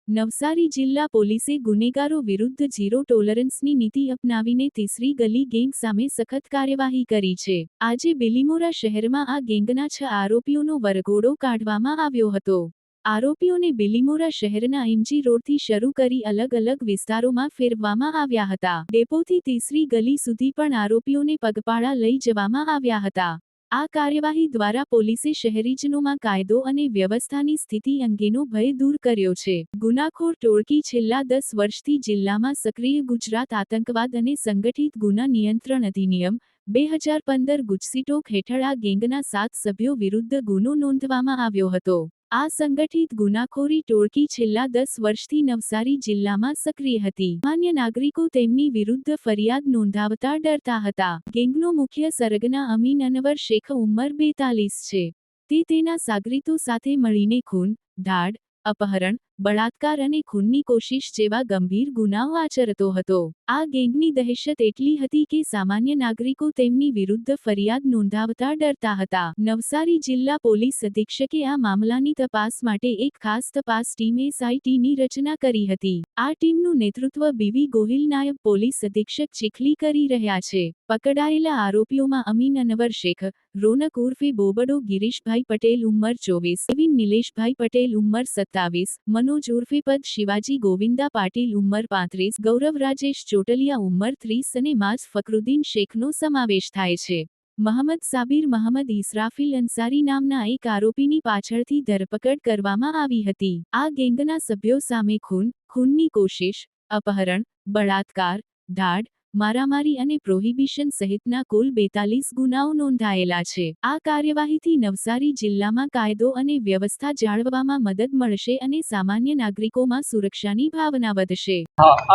નવસારી જિલ્લા પોલીસે ગુનેગારો વિરુદ્ધ ઝીરો ટોલરન્સની નીતિ અપનાવીને તીસરી ગલી ગેંગ સામે સખત કાર્યવાહી કરી છે। આજે બિલીમોરા શહેરમાં આ ગેંગના 6 આરોપીઓનો વરઘોડો કાઢવામાં આવ્યો હતો। આરોપીઓને બિલીમોરા શહેરના એમજી રોડથી શરૂ કરી અલગ અલગ વિસ્તારોમાં ફેરવવામાં આવ્યા હતા। ડેપોથી તીસરી ગલી સુધી પણ આરોપીઓને પગપાળા લઈ જવામાં આવ્યા હતા। આ કાર્યવાહી દ્વારા પોલીસે શહેરીજનોમાં કાયદો અને વ્યવસ્થાની સ્થિતિ અંગેનો ભય દૂર કર્યો છે। ગુનાખોર ટોળકી છેલ્લા 10 વર્ષથી જિલ્લામાં સક્રિય ગુજરાત આતંકવાદ અને સંગઠિત ગુના નિયંત્રણ અધિનિયમ 2015 ગુજસીટોક હેઠળ આ ગેંગના 7 સભ્યો વિરુદ્ધ ગુનો નોંધવામાં આવ્યો હતો। આ સંગઠિત ગુનાખોરી ટોળકી છેલ્લા 10 વર્ષથી નવસારી જિલ્લામાં સક્રિય હતી। સામાન્ય નાગરિકો તેમની વિરુદ્ધ ફરિયાદ નોંધાવતા ડરતા હતા। ગેંગનો મુખ્ય સરગના અમીન અનવર શેખ ઉંમર 42 છે। તે તેના સાગરીતો સાથે મળીને ખૂન, ધાડ, અપહરણ, બળાત્કાર અને ખૂનની કોશિશ જેવા ગંભીર ગુનાઓ આચરતો હતો। આ ગેંગની દહેશત એટલી હતી કે સામાન્ય નાગરિકો તેમની વિરુદ્ધ ફરિયાદ નોંધાવતા ડરતા હતા। નવસારી જિલ્લા પોલીસ અધિક્ષકે આ મામલાની તપાસ માટે એક ખાસ તપાસ ટીમ SITની રચના કરી હતી। આ ટીમનું નેતૃત્વ બીવી ગોહિલ નાયબ પોલીસ અધિક્ષક ચીખલી કરી રહ્યા છે। પકડાયેલા આરોપીઓમાં અમીન અનવર શેખ, રોનક ઉર્ફે બોબડો ગિરીશભાઈ પટેલ ઉંમર 24, એવિન નિલેશભાઈ પટેલ ઉંમર 27, મનોજ ઉર્ફે પદ શિવાજી ગોવિંદા પાટીલ ઉંમર 35, ગૌરવ રાજેશ ચોટલિયા ઉંમર 30 અને માઝ ફકરુદ્દીન શેખનો સમાવેશ થાય છે। મહંમદ સાબિર મહંમદ ઇસરાફિલ અંસારી નામના એક આરોપીની પાછળથી ધરપકડ કરવામાં આવી હતી। આ ગેંગના સભ્યો સામે ખૂનની કોશિશ, અપહરણ, બળાત્કાર, ધાડ, મારામારી અને પ્રોહિબિશન સહિતના કુલ 42 ગુનાઓ નોંધાયેલા છે। આ કાર્યવાહીથી નવસારી જિલ્લામાં કાયદો અને વ્યવસ્થા જાળવવામાં મદદ મળશે અને સામાન્ય નાગરિકોમાં સુરક્ષાની ભાવના વધશે।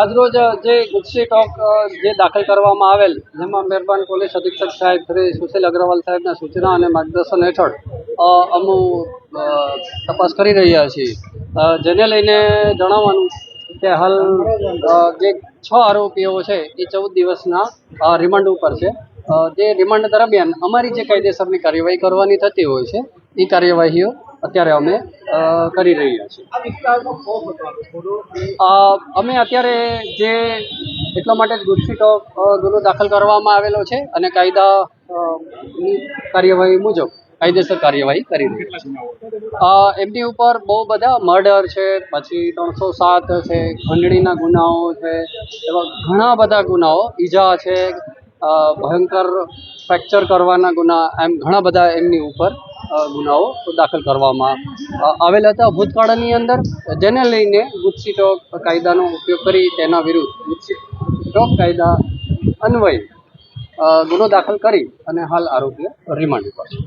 આજરોજ જે ગુજસીટોક જે દાખલ કરવામાં આવેલ, જેમાં મહેરબાન પોલીસ અધિક્ષક સાહેબ શ્રી સુશીલ અગ્રવાલ સાહેબના સૂચના અને માર્ગદર્શન હેઠળ અમુ તપાસ કરી રહ્યા છીએ। જેને લઈને જણાવવાનું કે હાલ જે 6 આરોપીઓ છે એ 14 દિવસના રિમાન્ડ ઉપર છે। જે રિમાન્ડ દરમિયાન અમારી જે કાયદેસરની કાર્યવાહી કરવાની થતી હોય છે એ કાર્યવાહીઓ અત્યારે અમે કરી રહ્યા છીએ। અમે અત્યારે જે એટલા માટે ગુજસીટોક ગુનો દાખલ કરવામાં આવેલો છે અને કાયદાની કાર્યવાહી મુજબ કાયદેસર કાર્યવાહી કરી રહ્યા છીએ। એમની ઉપર બહુ બધા મર્ડર છે, પછી 307 છે, ખંડણીના ગુનાઓ છે, એવા ઘણા બધા ગુનાઓ, ઈજા છે, ભયંકર ફ્રેક્ચર કરવાના ગુના, એમ ઘણા બધા એમની ઉપર ગુનાઓ દાખલ કરવામાં આવેલા હતા ભૂતકાળની અંદર। જેને લઈને ગુજસીટોક કાયદાનો ઉપયોગ કરી તેના વિરુદ્ધ ગુજસીટોક કાયદા અન્વયે ગુનો દાખલ કરી અને હાલ આરોપીઓ રિમાન્ડ ઉપર છે।